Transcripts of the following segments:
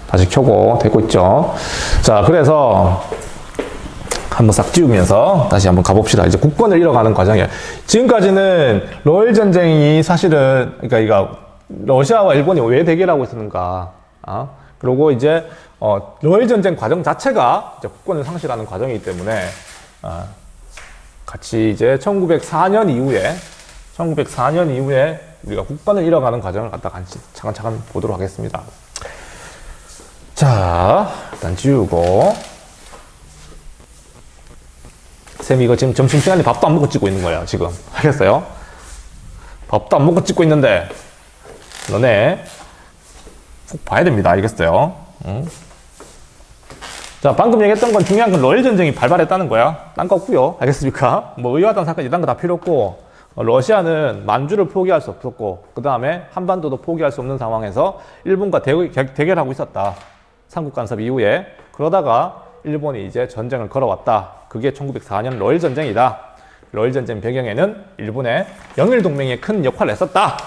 다시 켜고 되고 있죠. 자, 그래서 한번 싹 지우면서 다시 한번 가봅시다. 이제 국권을 잃어가는 과정이에요. 지금까지는 러일 전쟁이 사실은, 그러니까 이거 러시아와 일본이 왜 대결하고 있었는가. 그리고 이제, 러일 전쟁 과정 자체가 이제 국권을 상실하는 과정이기 때문에, 같이 이제 1904년 이후에 우리가 국권을 잃어가는 과정을 갖다가 차근차근 보도록 하겠습니다. 자, 일단 지우고. 쌤이 이거 지금 점심시간에 밥도 안 먹고 찍고 있는 거예요, 지금. 알겠어요? 밥도 안 먹고 찍고 있는데, 너네, 꼭 봐야 됩니다. 알겠어요? 응? 자, 방금 얘기했던 건 중요한 건 러일 전쟁이 발발했다는 거야. 딴 거 없고요. 알겠습니까? 뭐 의아하다는 사건 이딴 거 다 필요 없고, 러시아는 만주를 포기할 수 없었고, 그 다음에 한반도도 포기할 수 없는 상황에서 일본과 대결하고 있었다. 삼국 간섭 이후에. 그러다가 일본이 이제 전쟁을 걸어왔다. 그게 1904년 러일 전쟁이다. 러일 전쟁 배경에는 일본의 영일 동맹이 큰 역할을 했었다.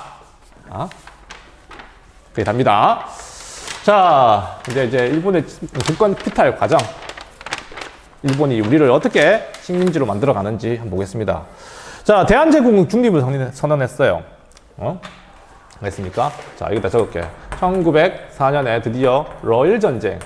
그게 답니다. 자, 이제 일본의 국권 피탈 과정. 일본이 우리를 어떻게 식민지로 만들어 가는지 한번 보겠습니다. 자, 대한제국은 중립을 선언했어요. 알겠습니까? 자, 여기다 적을게. 1904년에 드디어 러일 전쟁이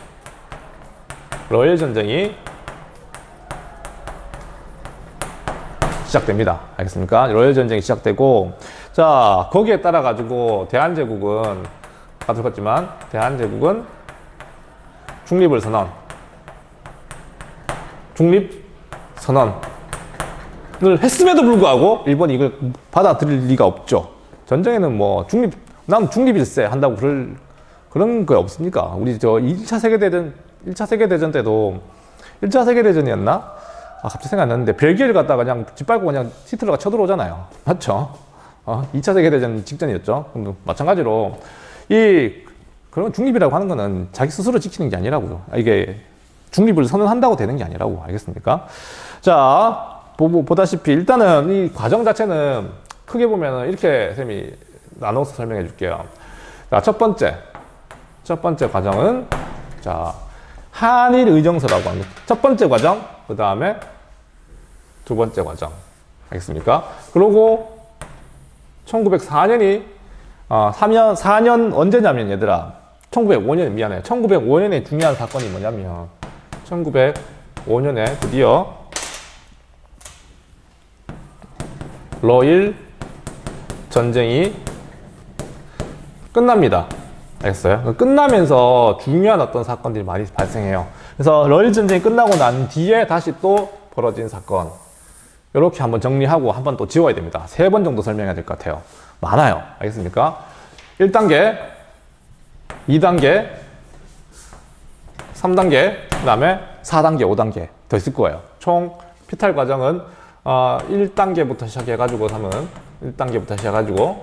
시작됩니다. 알겠습니까? 러일 전쟁이 시작되고, 자, 거기에 따라 가지고 대한제국은 다 들었지만 대한제국은 중립 선언을 했음에도 불구하고 일본이 이걸 받아들일 리가 없죠. 전쟁에는 뭐 난 중립일세 한다고 그런 거 없습니까? 우리 1차 세계대전 때도 1차 세계대전이었나? 갑자기 생각 안 났는데 벨기에를 갖다가 그냥 짓밟고 그냥 히틀러가 쳐들어오잖아요. 맞죠? 2차 세계대전 직전이었죠. 마찬가지로 그런 중립이라고 하는 거는 자기 스스로 지키는 게 아니라고요. 이게 중립을 선언한다고 되는 게 아니라고. 알겠습니까? 자, 보다시피 일단은 이 과정 자체는 크게 보면은 이렇게 쌤이 나눠서 설명해 줄게요. 자, 첫 번째 과정은, 자, 한일 의정서라고 합니다. 첫 번째 과정, 그 다음에 두 번째 과정. 알겠습니까? 그리고 1904년이 4년 언제냐면 얘들아 1905년에 중요한 사건이 뭐냐면 1905년에 드디어 러일 전쟁이 끝납니다. 알겠어요? 끝나면서 중요한 어떤 사건들이 많이 발생해요. 그래서 러일 전쟁이 끝나고 난 뒤에 다시 또 벌어진 사건, 이렇게 한번 정리하고 한번 또 지워야 됩니다. 3번 정도 설명해야 될 것 같아요. 많아요. 알겠습니까? 1단계, 2단계, 3단계, 그 다음에 4단계, 5단계 더 있을 거예요. 총 피탈 과정은 1단계부터 시작해가지고 1단계부터 시작해가지고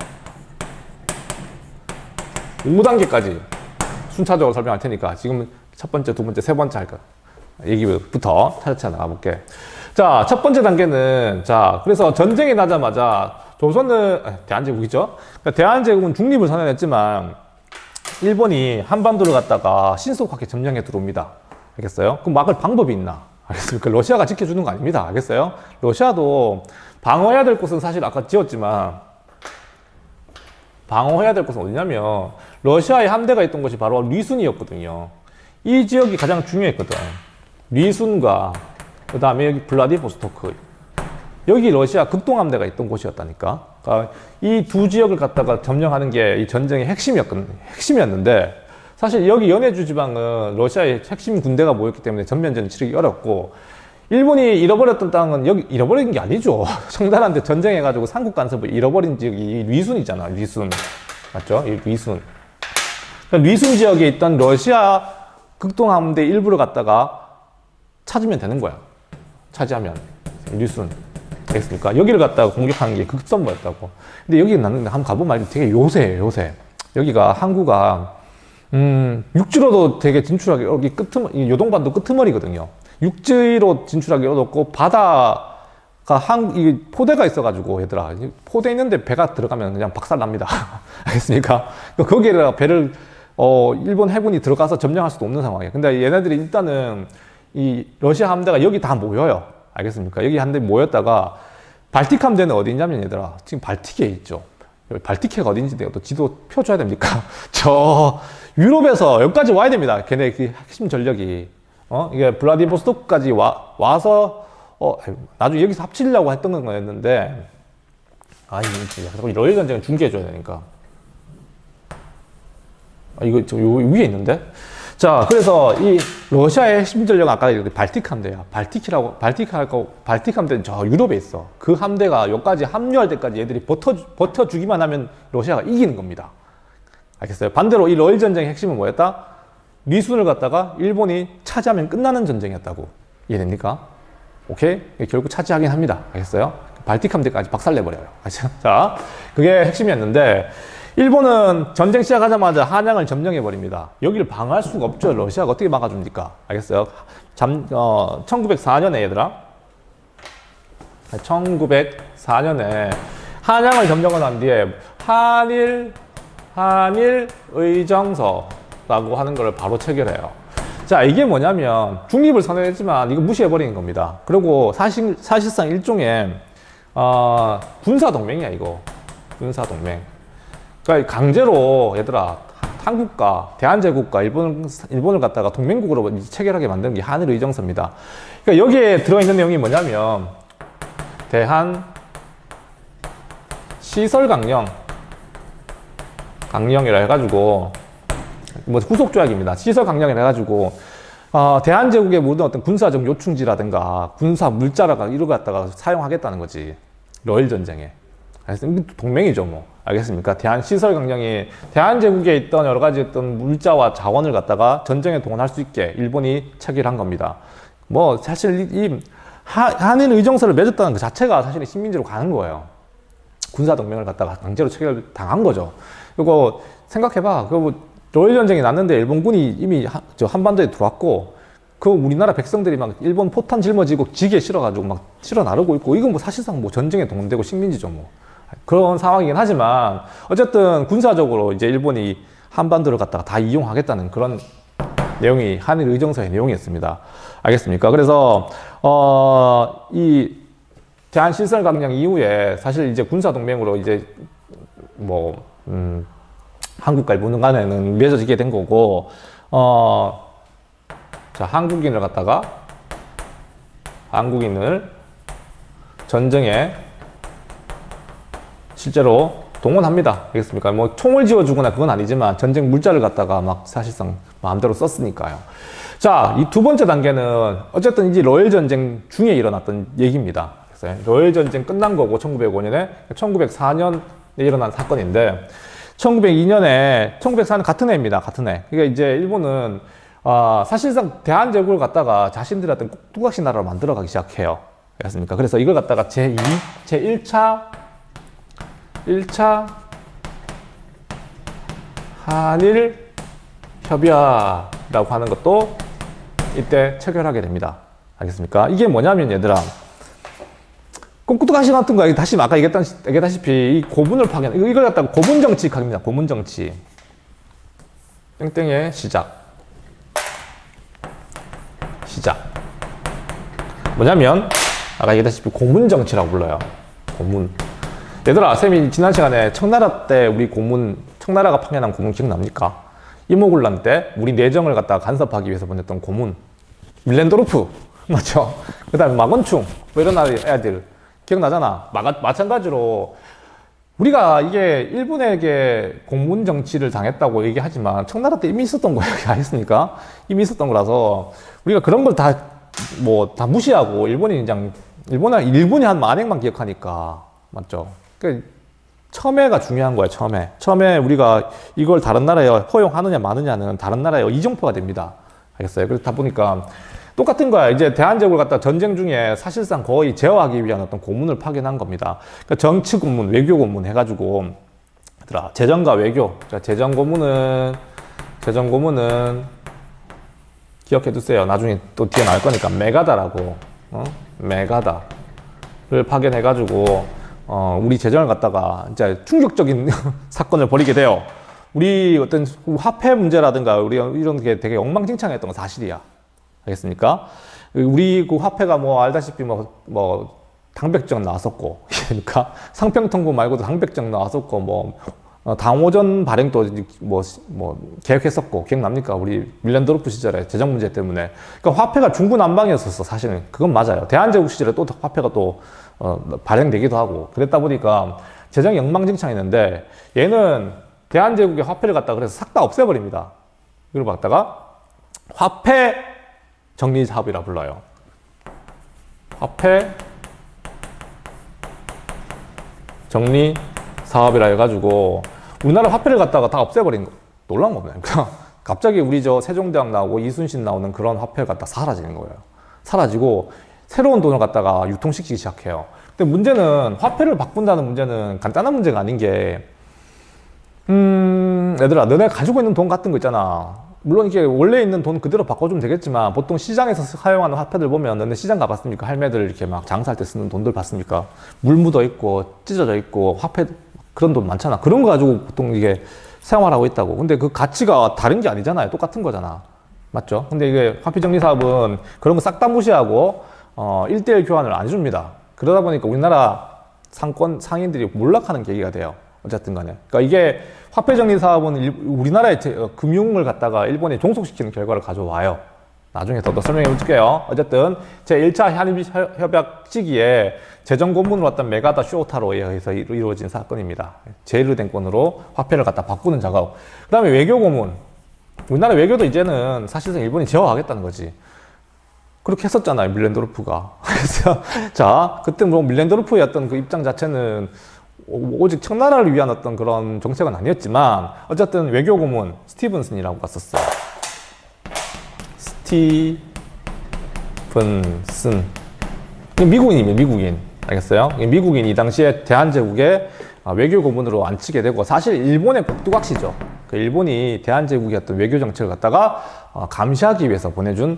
5단계까지 순차적으로 설명할 테니까 지금 첫 번째, 두 번째, 세 번째 할 거 얘기부터 차차차 나가볼게. 자, 첫 번째 단계는, 자, 그래서 전쟁이 나자마자 조선은 대한제국이죠. 그러니까 대한제국은 중립을 선언했지만 일본이 한반도를 갖다가 신속하게 점령해 들어옵니다. 알겠어요? 그럼 막을 방법이 있나? 알겠습니까? 러시아가 지켜주는 거 아닙니다. 알겠어요? 러시아도 방어해야 될 곳은 사실 아까 지었지만 방어해야 될 곳은 어디냐면 러시아의 함대가 있던 곳이 바로 리순이었거든요. 이 지역이 가장 중요했거든. 리순과 그 다음에 여기 블라디보스토크, 여기 러시아 극동함대가 있던 곳이었다니까. 그러니까 이 두 지역을 갖다가 점령하는 게 이 전쟁의 핵심이었는데 사실 여기 연해주 지방은 러시아의 핵심 군대가 모였기 때문에 전면전을 치르기 어렵고, 일본이 잃어버렸던 땅은 여기 잃어버린 게 아니죠. 청단한테 전쟁해가지고 삼국 간섭을 잃어버린 지역이 리순이잖아. 리순. 맞죠? 이 리순. 그러니까 리순 지역에 있던 러시아 극동함대 일부를 갖다가 찾으면 되는 거야. 차지하면. 리순. 알겠습니까? 여기를 갖다가 공격하는 게 급선무였다고. 근데 여기 나는 한번 가보면 되게 요새예요, 요새. 여기가 항구가, 육지로도 되게 진출하기, 여기 요동반도 끄트머리거든요. 육지로 진출하기 어렵고, 바다가 이 포대가 있어가지고, 얘들아. 포대 있는데 배가 들어가면 그냥 박살납니다. 알겠습니까? 거기에다가 배를 일본 해군이 들어가서 점령할 수도 없는 상황이에요. 근데 얘네들이 일단은 이 러시아 함대가 여기 다 모여요. 알겠습니까? 여기 함대 모였다가 발틱 함대는 어디 있냐면 얘들아, 지금 발틱에 있죠. 발틱해가 어딘지 내가 또 지도 펴줘야 됩니까? 저 유럽에서 여기까지 와야 됩니다. 걔네 그 핵심 전력이 이게 블라디보스토크까지 와서 나중에 여기서 합치려고 했던 거였는데 이거 러일 전쟁을 중계해줘야 되니까 이거 저 위에 있는데. 자, 그래서 이 러시아의 핵심 전력은 아까 발틱 함대야. 발틱 함대는 저 유럽에 있어. 그 함대가 여기까지 합류할 때까지 얘들이 버텨주기만 하면 러시아가 이기는 겁니다. 알겠어요? 반대로 이 러일 전쟁의 핵심은 뭐였다? 리순을 갖다가 일본이 차지하면 끝나는 전쟁이었다고. 이해됩니까? 오케이? 결국 차지하긴 합니다. 알겠어요? 발틱 함대까지 박살내버려요. 알죠? 자, 그게 핵심이었는데, 일본은 전쟁 시작하자마자 한양을 점령해버립니다. 여기를 방어할 수가 없죠. 러시아가 어떻게 막아줍니까? 알겠어요? 1904년에 얘들아, 1904년에 한양을 점령하고 난 뒤에 한일 의정서라고 하는 걸 바로 체결해요. 자, 이게 뭐냐면 중립을 선언했지만 이거 무시해버리는 겁니다. 그리고 사실상 일종의 군사동맹이야. 이거 군사동맹. 그러니까 강제로 얘들아 한국과 대한제국과 일본을 갖다가 동맹국으로 체결하게 만든 게 한일 의정서입니다. 그러니까 여기에 들어있는 내용이 뭐냐면 대한 시설 강령이라 해가지고 뭐 후속 조약입니다. 시설 강령이라 해가지고 대한제국의 모든 어떤 군사적 요충지라든가 군사 물자라가 이걸 갖다가 사용하겠다는 거지. 러일 전쟁에. 동맹이죠, 뭐. 알겠습니까? 대한시설 강령이 대한제국에 있던 여러 가지 어떤 물자와 자원을 갖다가 전쟁에 동원할 수 있게 일본이 체결한 겁니다. 뭐, 사실 이 한일 의정서를 맺었다는 그 자체가 사실 식민지로 가는 거예요. 군사동맹을 갖다가 강제로 체결당한 거죠. 그리고 생각해봐. 러일 전쟁이 났는데 일본군이 이미 한반도에 들어왔고, 그 우리나라 백성들이 막 일본 포탄 짊어지고 지게 실어가지고 막 실어 나르고 있고, 이건 뭐 사실상 뭐 전쟁에 동원되고 식민지죠, 뭐. 그런 상황이긴 하지만, 어쨌든 군사적으로 이제 일본이 한반도를 갖다가 다 이용하겠다는 그런 내용이 한일 의정서의 내용이었습니다. 알겠습니까? 그래서, 이 대한실설 강령 이후에 사실 이제 군사동맹으로 이제 뭐, 한국과 일본 간에는 맺어지게 된 거고, 자, 한국인을 전쟁에 실제로 동원합니다. 알겠습니까? 뭐 총을 지어주거나 그건 아니지만 전쟁 물자를 갖다가 막 사실상 마음대로 썼으니까요. 자, 이 두 번째 단계는 어쨌든 이제 러일 전쟁 중에 일어났던 얘기입니다. 그래서 러일 전쟁 끝난 거고 1905년에 1904년에 일어난 사건인데 1904년 같은 해입니다. 같은 해. 그러니까 이제 일본은 사실상 대한제국을 갖다가 자신들의 어떤 뚜각시 나라로 만들어가기 시작해요. 알겠습니까? 그래서 이걸 갖다가 제1차 한일 협약이라고 하는 것도 이때 체결하게 됩니다. 알겠습니까? 이게 뭐냐면 얘들아, 뚜각시 같은 거 다시 아까 얘기했다시피 이 고분을 파견, 이걸 갖다가 고분 정치학입니다. 고분 정치. 땡땡의 시작. 뭐냐면 아까 얘기했다시피 고문 정치라고 불러요. 고문. 얘들아, 쌤이 지난 시간에 청나라 때 우리 청나라가 파견한 고문 기억납니까? 이모군란 때 우리 내정을 갖다가 간섭하기 위해서 보냈던 고문. 밀렌도르프 맞죠? 그 다음에 마건충 뭐 이런 애들 기억나잖아. 마찬가지로 우리가 이게 일본에게 고문 정치를 당했다고 얘기하지만 청나라 때 이미 있었던 거예요. 아니겠습니까? 이미 있었던 거라서 우리가 그런 걸 다 무시하고 일본이 한 만행만 기억하니까 맞죠? 그러니까 첨예가 중요한 거예요. 처음에 우리가 이걸 다른 나라에 허용하느냐 마느냐는 다른 나라에 이정표가 됩니다. 알겠어요? 그래서 다 보니까 똑같은 거야. 이제 대한제국을 갖다 전쟁 중에 사실상 거의 제어하기 위한 어떤 고문을 파견한 겁니다. 그러니까 정치 고문, 외교 고문 해가지고 재정과 외교. 자, 재정 고문은 기억해 두세요. 나중에 또 뒤에 나올 거니까 메가다라고 메가다를 파견해가지고 우리 재정을 갖다가 이제 충격적인 사건을 벌이게 돼요. 우리 어떤 화폐 문제라든가 우리 이런 게 되게 엉망진창했던 건 사실이야. 알겠습니까? 우리 그 화폐가 뭐 알다시피 뭐 당백정 나왔었고, 그러니까 상평통고 말고도 당백정 나왔었고, 뭐 당호전 발행도 뭐 계획했었고, 기억납니까? 우리 밀렌도르프 시절에 재정 문제 때문에. 그러니까 화폐가 중구난방이었었어, 사실은. 그건 맞아요. 대한제국 시절에 또 화폐가 또 발행되기도 하고, 그랬다 보니까 재정이 엉망진창했는데, 얘는 대한제국의 화폐를 갖다가 그래서 싹 다 없애버립니다. 이걸 갖다가 화폐 정리 사업이라 불러요. 화폐 정리 사업이라 해가지고 우리나라 화폐를 갖다가 다 없애버린 거. 놀라운 겁니다. 갑자기 우리 저 세종대왕 나오고 이순신 나오는 그런 화폐를 갖다 사라지는 거예요. 사라지고 새로운 돈을 갖다가 유통시키기 시작해요. 근데 문제는 화폐를 바꾼다는 문제는 간단한 문제가 아닌 게 얘들아, 너네 가지고 있는 돈 같은 거 있잖아. 물론 이게 원래 있는 돈 그대로 바꿔주면 되겠지만 보통 시장에서 사용하는 화폐들 보면 너네 시장 가봤습니까? 할매들 이렇게 막 장사할 때 쓰는 돈들 봤습니까? 물 묻어 있고 찢어져 있고 화폐 그런 돈 많잖아. 그런 거 가지고 보통 이게 생활하고 있다고. 근데 그 가치가 다른 게 아니잖아요. 똑같은 거잖아. 맞죠? 근데 이게 화폐 정리 사업은 그런 거 싹 다 무시하고 1대1 교환을 안 해줍니다. 그러다 보니까 우리나라 상인들이 몰락하는 계기가 돼요. 어쨌든 간에. 그러니까 이게 화폐 정리 사업은 우리나라의 금융을 갖다가 일본에 종속시키는 결과를 가져와요. 나중에 더 설명해 볼게요. 어쨌든 제1차 한일 협약 시기에 재정 고문으로 왔던 메가다 쇼타로에 의해서 이루어진 사건입니다. 제일den권으로 화폐를 갖다 바꾸는 작업. 그 다음에 외교 고문. 우리나라 외교도 이제는 사실상 일본이 제어하겠다는 거지. 그렇게 했었잖아요, 밀렌도르프가. 그래서 자, 그때 뭐 밀렌도르프의 어떤 그 입장 자체는 오직 청나라를 위한 어떤 그런 정책은 아니었지만 어쨌든 외교 고문 스티븐슨이라고 갔었어요. 스티븐슨. 미국인이에요, 미국인. 알겠어요? 미국인이 이 당시에 대한제국의 외교 고문으로 앉히게 되고 사실 일본의 꼭두각시죠. 그 일본이 대한제국의 어떤 외교 정책을 갖다가 감시하기 위해서 보내준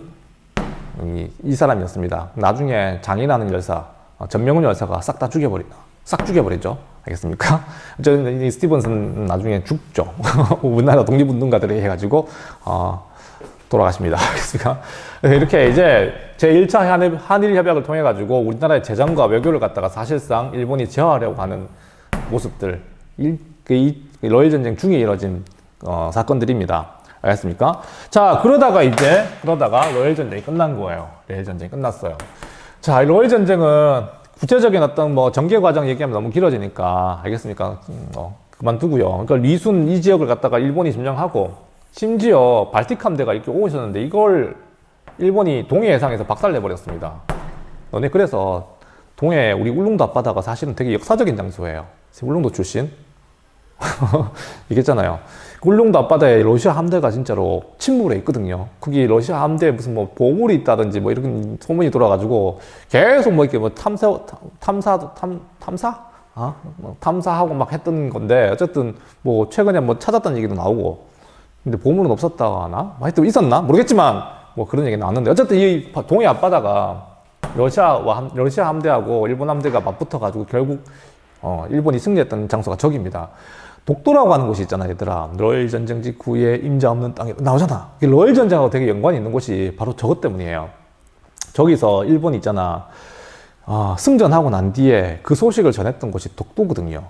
이 사람이었습니다. 나중에 장인하는 열사, 전명훈 열사가 싹 다 죽여버린다. 싹 죽여버리죠. 알겠습니까? 어쨌든 이 스티븐슨 나중에 죽죠. 우리나라 독립운동가들이 해가지고 돌아가십니다. 알겠습니까? 이렇게 이제 제1차 한일 협약을 통해 가지고 우리나라의 재정과 외교를 갖다가 사실상 일본이 제어하려고 하는 모습들, 러일 전쟁 중에 이뤄진 사건들입니다. 알겠습니까? 자, 그러다가 러일 전쟁이 끝난 거예요. 러일 전쟁이 끝났어요. 자, 러일 전쟁은 구체적인 어떤 뭐 전개 과정 얘기하면 너무 길어지니까 알겠습니까? 그만두고요. 그러니까 리순 이 지역을 갖다가 일본이 점령하고 심지어 발틱 함대가 이렇게 오고 있었는데 이걸 일본이 동해 해상에서 박살내 버렸습니다. 너네 그래서 동해 우리 울릉도 앞바다가 사실은 되게 역사적인 장소예요. 울릉도 출신 얘기했잖아요. 울릉도 앞바다에 러시아 함대가 진짜로 침몰해 있거든요. 거기 러시아 함대에 무슨 뭐 보물이 있다든지 뭐 이런 소문이 돌아가지고 계속 뭐 이렇게 뭐 탐사하고 막 했던 건데 어쨌든 뭐 최근에 뭐 찾았다는 얘기도 나오고 근데 보물은 없었다나? 하여튼 있었나? 모르겠지만 뭐 그런 얘기 나왔는데 어쨌든 이 동해 앞바다가 러시아 함대하고 일본 함대가 맞붙어가지고 결국 일본이 승리했던 장소가 저기입니다. 독도라고 하는 곳이 있잖아, 얘들아. 러일 전쟁 직후에 임자 없는 땅이 나오잖아. 러일 전쟁하고 되게 연관이 있는 곳이 바로 저것 때문이에요. 저기서 일본이 있잖아. 승전하고 난 뒤에 그 소식을 전했던 곳이 독도거든요.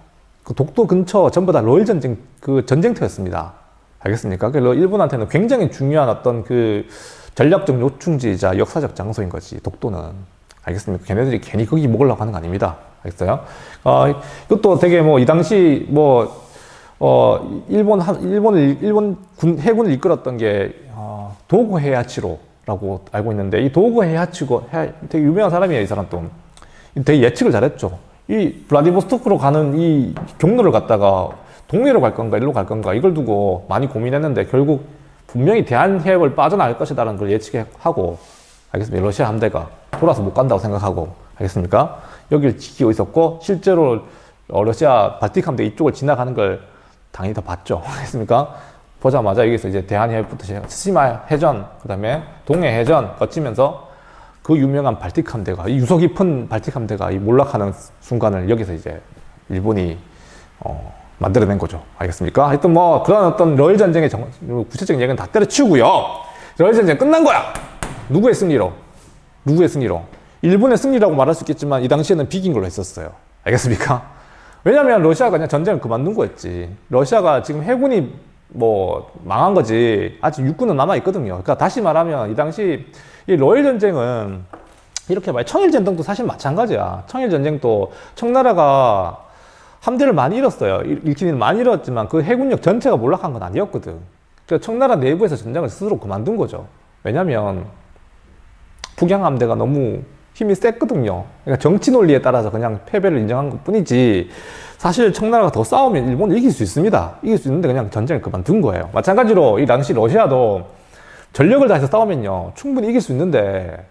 그 독도 근처 전부 다 러일 전쟁 그 전쟁터였습니다. 알겠습니까? 일본한테는 굉장히 중요한 어떤 그 전략적 요충지이자 역사적 장소인 거지, 독도는. 알겠습니까? 걔네들이 괜히 거기 먹으려고 하는 거 아닙니다. 알겠어요? 이것도 되게 뭐 이 당시 뭐 일본 해군을 이끌었던 게 도고 헤야치로라고 알고 있는데 이 도고 헤야치고 되게 유명한 사람이에요. 이 사람 또 되게 예측을 잘했죠. 이 블라디보스토크로 가는 이 경로를 갖다가 동해로 갈 건가 일로 갈 건가 이걸 두고 많이 고민했는데 결국 분명히 대한해협을 빠져나갈 것이다라는 걸 예측하고 알겠습니다. 러시아 함대가 돌아서 못 간다고 생각하고 알겠습니까? 여기를 지키고 있었고 실제로 러시아 발틱 함대 이쪽을 지나가는 걸 당연히 다 봤죠. 알겠습니까? 보자마자 여기서 이제 대한해협부터 시작, 스시마 해전, 그 다음에 동해 해전 거치면서 그 유명한 발틱 함대가, 이 유서 깊은 발틱 함대가 이 몰락하는 순간을 여기서 이제 일본이 만들어낸 거죠. 알겠습니까? 하여튼 뭐 그런 어떤 러일 전쟁의 구체적인 얘기는 다 때려치우고요. 러일 전쟁 끝난 거야. 누구의 승리로? 누구의 승리로? 일본의 승리라고 말할 수 있겠지만 이 당시에는 비긴 걸로 했었어요. 알겠습니까? 왜냐면 러시아가 그냥 전쟁을 그만둔 거였지. 러시아가 지금 해군이 뭐 망한 거지 아직 육군은 남아 있거든요. 그러니까 다시 말하면 이 당시 이 러일 전쟁은 이렇게 말 청일 전쟁도 사실 마찬가지야. 청일 전쟁도 청나라가 함대를 많이 잃었어요. 잃긴 일 많이 잃었지만 그 해군력 전체가 몰락한 건 아니었거든. 그러니까 청나라 내부에서 전쟁을 스스로 그만둔 거죠. 왜냐면 북양 함대가 너무 힘이 셌거든요. 그러니까 정치 논리에 따라서 그냥 패배를 인정한 것 뿐이지 사실 청나라가 더 싸우면 일본을 이길 수 있습니다. 이길 수 있는데 그냥 전쟁을 그만둔 거예요. 마찬가지로 이 당시 러시아도 전력을 다해서 싸우면요 충분히 이길 수 있는데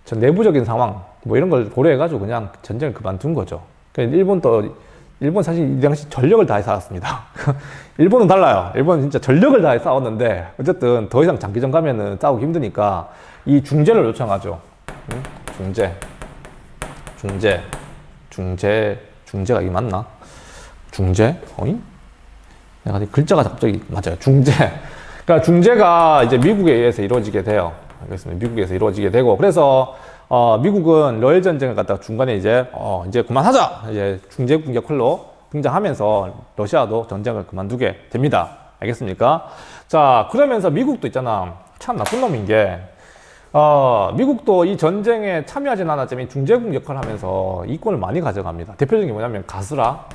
전 내부적인 상황 뭐 이런 걸 고려해가지고 그냥 전쟁을 그만둔 거죠. 그러니까 일본 사실 이 당시 전력을 다해 싸웠습니다. 일본은 달라요. 일본은 진짜 전력을 다해 싸웠는데 어쨌든 더 이상 장기전 가면은 싸우기 힘드니까 이 중재를 요청하죠. 중재가 이게 맞나? 중재? 어이? 내가 글자가 갑자기 맞아요. 중재. 그러니까 중재가 이제 미국에 의해서 이루어지게 돼요. 알겠습니다. 미국에서 이루어지게 되고 그래서 미국은 러일 전쟁을 갖다가 중간에 이제 그만하자. 이제 중재 공격으로 등장하면서 러시아도 전쟁을 그만두게 됩니다. 알겠습니까? 자, 그러면서 미국도 있잖아. 참 나쁜 놈인 게 미국도 이 전쟁에 참여하진 않았지만 중재국 역할을 하면서 이권을 많이 가져갑니다. 대표적인 게 뭐냐면 가즈라,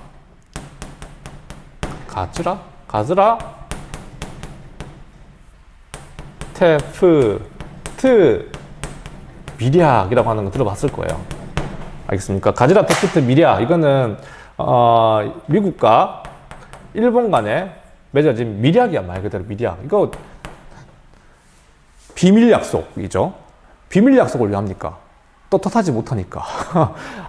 테프트, 미리학이라고 하는 거 들어봤을 거예요. 알겠습니까? 가즈라, 테프트, 미리학 이거는 미국과 일본 간에 맺어진 미리학이야. 말 그대로 미리학. 이거 비밀 약속이죠. 비밀 약속을 왜 합니까? 떳떳하지 못하니까.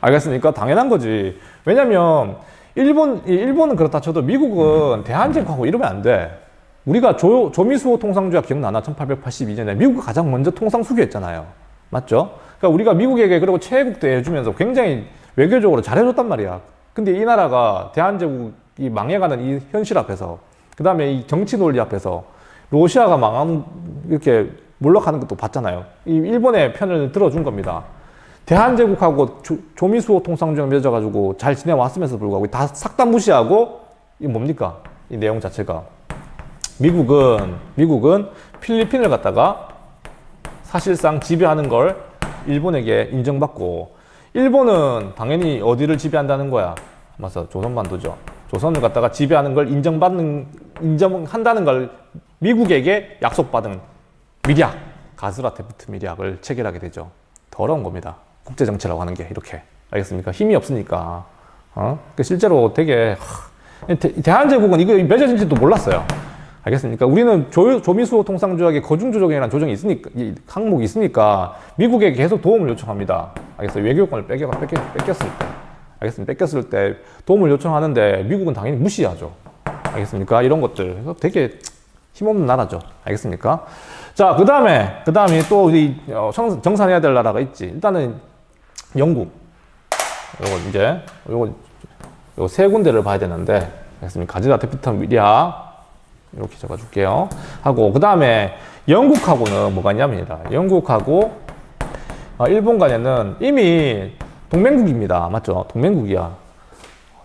알겠습니까? 당연한 거지. 왜냐면 일본은 그렇다 쳐도 미국은 대한제국하고 이러면 안 돼. 우리가 조미수호 통상조약 기억나나? 1882년에 미국이 가장 먼저 통상 수교했잖아요. 맞죠? 그러니까 우리가 미국에게 그리고 최애국도 해주면서 굉장히 외교적으로 잘해줬단 말이야. 근데 이 나라가 대한제국이 망해가는 이 현실 앞에서 그 다음에 이 정치 논리 앞에서 러시아가 망하는 이렇게 몰락하는 것도 봤잖아요. 이 일본의 편을 들어준 겁니다. 대한제국하고 조미수호 통상조약 맺어가지고 잘 지내왔음에도 불구하고 다 싹 다 무시하고 이 뭡니까? 이 내용 자체가 미국은 필리핀을 갖다가 사실상 지배하는 걸 일본에게 인정받고 일본은 당연히 어디를 지배한다는 거야? 맞아, 조선반도죠. 조선을 갖다가 지배하는 걸 인정한다는 걸 미국에게 약속받은 미리학, 가즈라 테프트 미리학을 체결하게 되죠. 더러운 겁니다. 국제정치라고 하는 게 이렇게. 알겠습니까? 힘이 없으니까. 실제로 되게 대한제국은 이거 맺어진지도 몰랐어요. 알겠습니까? 우리는 조미수호 통상조약에 거중조정이라는 조정이 있으니까, 항목이 있으니까 미국에게 계속 도움을 요청합니다. 알겠어요? 외교권을 뺏겼을 때. 알겠습니까? 뺏겼을 때 도움을 요청하는데 미국은 당연히 무시하죠. 알겠습니까? 이런 것들. 되게 힘없는 나라죠. 알겠습니까? 자, 그 다음에 또 우리 정산해야 될 나라가 있지. 일단은 영국. 요거 세 군데를 봐야 되는데, 알겠습니까? 가즈라 테프트 미리학. 이렇게 적어줄게요. 하고, 그 다음에 영국하고는 뭐가 있냐면이다. 영국하고 일본 간에는 이미 동맹국입니다. 맞죠? 동맹국이야.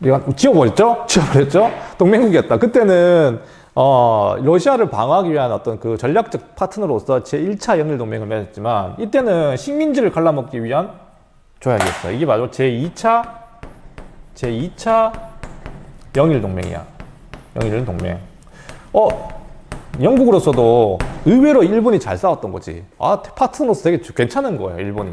우리가 지워버렸죠? 동맹국이었다. 그때는 러시아를 방어하기 위한 어떤 그 전략적 파트너로서 제1차 영일 동맹을 맺었지만 이때는 식민지를 갈라먹기 위한 조약이었어요. 이게 바로 제2차 영일 동맹이야. 영일 동맹. 영국으로서도 의외로 일본이 잘 싸웠던 거지. 파트너로서 되게 괜찮은 거예요, 일본이.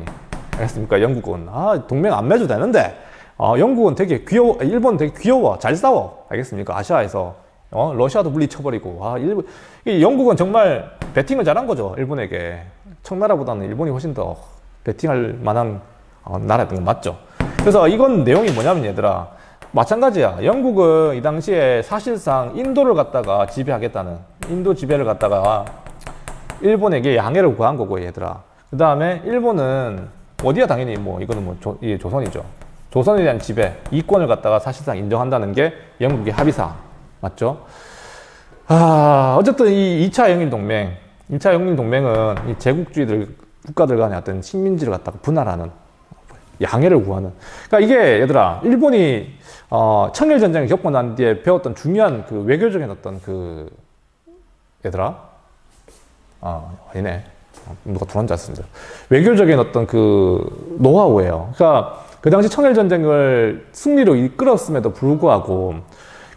알겠습니까? 영국은. 동맹 안 맺어도 되는데, 영국은 되게 일본은 되게 귀여워. 잘 싸워. 알겠습니까? 아시아에서. 러시아도 물리쳐버리고. 영국은 정말 배팅을 잘한 거죠, 일본에게. 청나라보다는 일본이 훨씬 더 배팅할 만한 나라였던 건 맞죠. 그래서 이건 내용이 뭐냐면 얘들아. 마찬가지야. 영국은 이 당시에 사실상 인도를 갖다가 지배하겠다는 인도 지배를 갖다가 일본에게 양해를 구한 거고 얘들아. 그 다음에 일본은 어디야? 당연히 이거는 조선이죠. 조선에 대한 지배, 이권을 갖다가 사실상 인정한다는 게 영국의 합의사. 맞죠? 어쨌든 이 2차 영일동맹, 2차 영일동맹은 이 제국주의들, 국가들 간의 어떤 식민지를 갖다가 분할하는, 양해를 구하는. 그러니까 이게 얘들아, 일본이 청일전쟁을 겪고 난 뒤에 배웠던 중요한 그 외교적인 어떤 그, 얘들아? 아니네. 누가 들어온 줄 알았습니다. 외교적인 어떤 그 노하우예요. 그러니까 그 당시 청일전쟁을 승리로 이끌었음에도 불구하고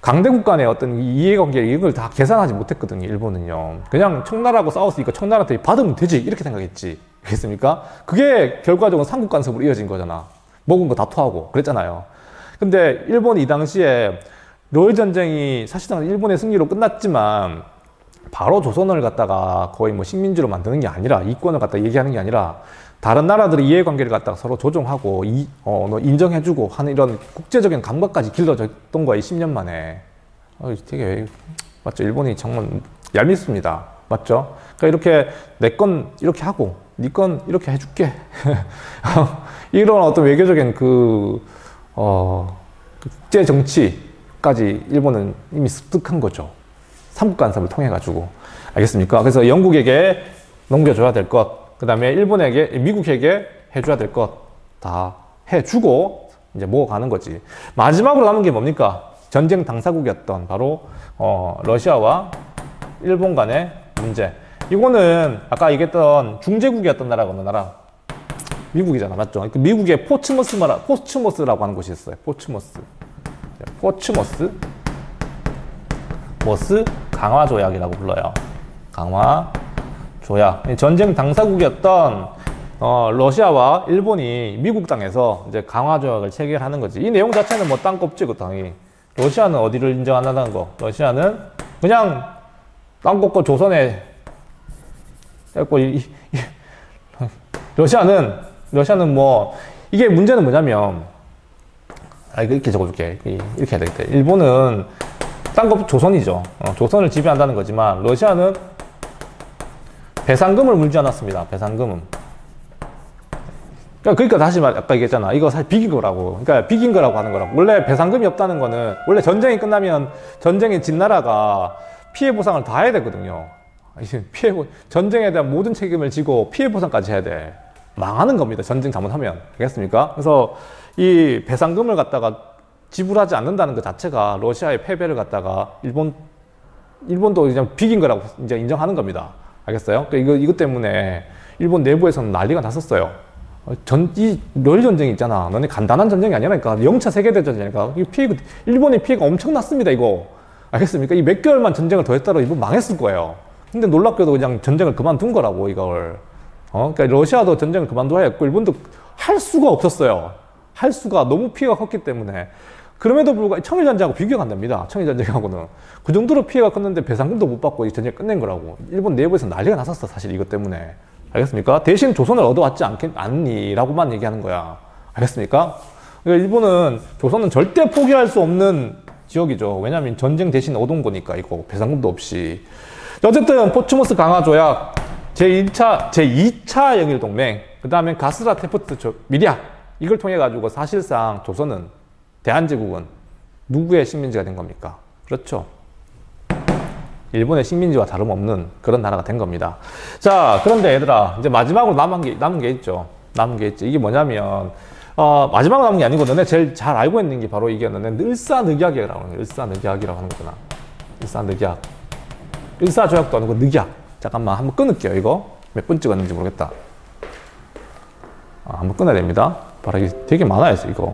강대국 간의 어떤 이해관계 이걸 다 계산하지 못했거든요. 일본은요. 그냥 청나라하고 싸웠으니까 청나라한테 받으면 되지 이렇게 생각했지. 알겠습니까? 그게 결과적으로 삼국 간섭으로 이어진 거잖아. 먹은 거 다 토하고 그랬잖아요. 근데 일본이 이 당시에 러일 전쟁이 사실상 일본의 승리로 끝났지만 바로 조선을 갖다가 거의 뭐 식민지로 만드는 게 아니라 이권을 갖다 얘기하는 게 아니라 다른 나라들의 이해관계를 갖다가 서로 조정하고 인정해주고 하는 이런 국제적인 감각까지 길러졌던 거야, 이 10년 만에. 되게 맞죠? 일본이 정말 얄밉습니다. 맞죠? 그러니까 이렇게 내 건 이렇게 하고 네 건 이렇게 해줄게. 이런 어떤 외교적인 국제 정치까지 일본은 이미 습득한 거죠. 삼국 간섭을 통해 가지고. 알겠습니까? 그래서 영국에게 넘겨줘야 될 것, 그 다음에 미국에게 해줘야 될 것 다 해주고 이제 모아가는 거지. 마지막으로 남은 게 뭡니까? 전쟁 당사국이었던 바로 러시아와 일본 간의 문제. 이거는 아까 얘기했던 중재국이었던 나라가 어느 나라? 미국이잖아, 맞죠? 미국의 포츠머스라고 하는 곳이 있어요. 포츠머스 강화조약이라고 불러요. 강화조약. 전쟁 당사국이었던 러시아와 일본이 미국 땅에서 이제 강화조약을 체결하는 거지. 이 내용 자체는 뭐 딴 거 없지, 그 땅이. 러시아는 어디를 인정 안 한다는 거? 러시아는 그냥 땅 꺾고 조선에 했고, 러시아는 뭐, 이게 문제는 뭐냐면, 이렇게 적어줄게. 이렇게 해야 되겠다. 일본은 땅 조선이죠. 조선을 지배한다는 거지만, 러시아는 배상금을 물지 않았습니다. 배상금은. 그러니까 다시 아까 얘기했잖아. 이거 사실 비긴 거라고. 그러니까 비긴 거라고 하는 거라고. 원래 배상금이 없다는 거는, 원래 전쟁이 끝나면 전쟁에 진 나라가 피해 보상을 다 해야 되거든요. 전쟁에 대한 모든 책임을 지고 피해 보상까지 해야 돼. 망하는 겁니다. 전쟁 잘못하면. 알겠습니까? 그래서 이 배상금을 갖다가 지불하지 않는다는 것 자체가 러시아의 패배를 갖다가 일본도 이제 비긴 거라고 이제 인정하는 겁니다. 알겠어요? 그러니까 이것 때문에 일본 내부에서는 난리가 났었어요. 이 러일 전쟁이 있잖아. 너네 간단한 전쟁이 아니라니까. 0차 세계대전이니까. 일본의 피해가 엄청났습니다, 이거. 알겠습니까? 이 몇 개월만 전쟁을 더 했다가 일본 망했을 거예요. 근데 놀랍게도 그냥 전쟁을 그만둔 거라고, 이걸. 그러니까 러시아도 전쟁을 그만둬야 했고, 일본도 할 수가 없었어요. 할 수가 너무 피해가 컸기 때문에. 그럼에도 불구하고 청일전쟁하고 비교가 안 됩니다. 청일전쟁하고는. 그 정도로 피해가 컸는데 배상금도 못 받고 이 전쟁을 끝낸 거라고. 일본 내부에서 난리가 났었어, 사실 이것 때문에. 알겠습니까? 대신 조선을 얻어왔지 않니라고만 얘기하는 거야. 알겠습니까? 그러니까 일본은 조선은 절대 포기할 수 없는 지역이죠. 왜냐하면 전쟁 대신 얻은 거니까, 이거 배상금도 없이. 어쨌든 포츠모스 강화조약, 제2차 영일동맹, 그 다음에 가스라테프트 미리아, 이걸 통해 가지고 사실상 조선은, 대한제국은 누구의 식민지가 된 겁니까? 그렇죠. 일본의 식민지와 다름없는 그런 나라가 된 겁니다. 자, 그런데 얘들아, 이제 마지막으로 남은 게 있죠. 이게 뭐냐면, 마지막으로 남은 게 아니고, 너네 제일 잘 알고 있는 게 바로 이게 너네 일사늑약이라고 하는 거야. 일사늑약이라고 하는 거구나. 일사늑약. 일사조약도 아니고 늑약. 잠깐만, 한번 끊을게요, 이거. 몇 번 찍었는지 모르겠다. 한번 끊어야 됩니다. 바로 이게 되게 많아요, 이거.